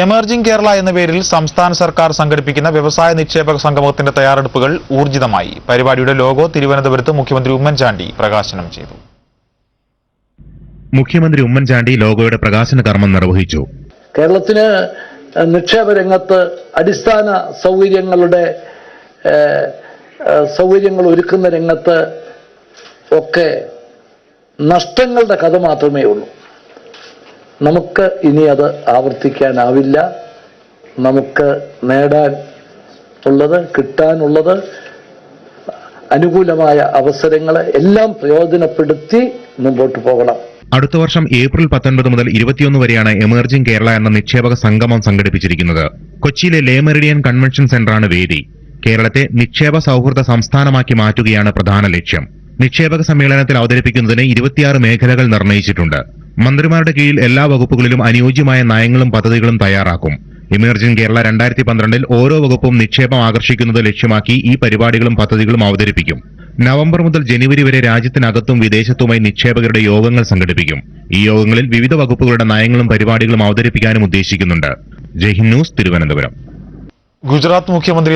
Emerging Kerala എന്ന പേരിൽ സംസ്ഥാന സർക്കാർ സംഘടിപ്പിക്കുന്ന വ്യവസായ നിക്ഷേപക സംഗമത്തിന്റെ തയ്യാറെടുപ്പുകൾ ഊർജിതമായി. പരിപാടിയുടെ ലോഗോ തിരുവനന്തപുരത്ത് മുഖ്യമന്ത്രി ഉമ്മൻചാണ്ടി പ്രകാശനം ചെയ്തു. മുഖ്യമന്ത്രി ഉമ്മൻചാണ്ടി ലോഗോയുടെ പ്രകാശന കർമ്മം നിർവഹിച്ചു. കേരളത്തിന് നിക്ഷേപ രംഗത്ത് അടിസ്ഥാന സൗകര്യങ്ങൾ ഒരുക്കുന്ന രംഗത്ത് ഒക്കെ നഷ്ടങ്ങളുടെ കഥ മാത്രമേ ഉള്ളൂ. നമുക്ക് ഇനി അത് ആവർത്തിക്കാനാവില്ല. നമുക്ക് നേടാൻ ഉള്ളത്, കിട്ടാനുള്ളത്, അനുകൂലമായ അവസരങ്ങളെ എല്ലാം പ്രയോജനപ്പെടുത്തി മുമ്പോട്ട് പോകണം. അടുത്ത വർഷം ഏപ്രിൽ 19 മുതൽ 21 വരെയാണ് എമർജിംഗ് കേരള എന്ന നിക്ഷേപക സംഗമം സംഘടിപ്പിച്ചിരിക്കുന്നത്. കൊച്ചിയിലെ ലേ മെറിഡിയൻ കൺവെൻഷൻ സെന്ററാണ് വേദി. കേരളത്തെ നിക്ഷേപ സൗഹൃദ സംസ്ഥാനമാക്കി മാറ്റുകയാണ് പ്രധാന ലക്ഷ്യം. നിക്ഷേപക സമ്മേളനത്തിൽ അവതരിപ്പിക്കുന്നതിന് 26 മേഖലകൾ നിർണയിച്ചിട്ടുണ്ട്. മന്ത്രിമാരുടെ കീഴിൽ എല്ലാ വകുപ്പുകളിലും അനുയോജ്യമായ നയങ്ങളും പദ്ധതികളും തയ്യാറാക്കും. എമർജിംഗ് കേരള 2012 ഓരോ വകുപ്പും നിക്ഷേപം ആകർഷിക്കുന്നത് ലക്ഷ്യമാക്കി ഈ പരിപാടികളും പദ്ധതികളും അവതരിപ്പിക്കും. നവംബർ മുതൽ ജനുവരി വരെ രാജ്യത്തിനകത്തും വിദേശത്തുമായി നിക്ഷേപകരുടെ യോഗങ്ങൾ സംഘടിപ്പിക്കും. ഈ യോഗങ്ങളിൽ വിവിധ വകുപ്പുകളുടെ നയങ്ങളും പരിപാടികളും അവതരിപ്പിക്കാനും ഉദ്ദേശിക്കുന്നുണ്ട്. ജയ്ഹിന്ദ് ന്യൂസ്, തിരുവനന്തപുരം. ഗുജറാത്ത് മുഖ്യമന്ത്രി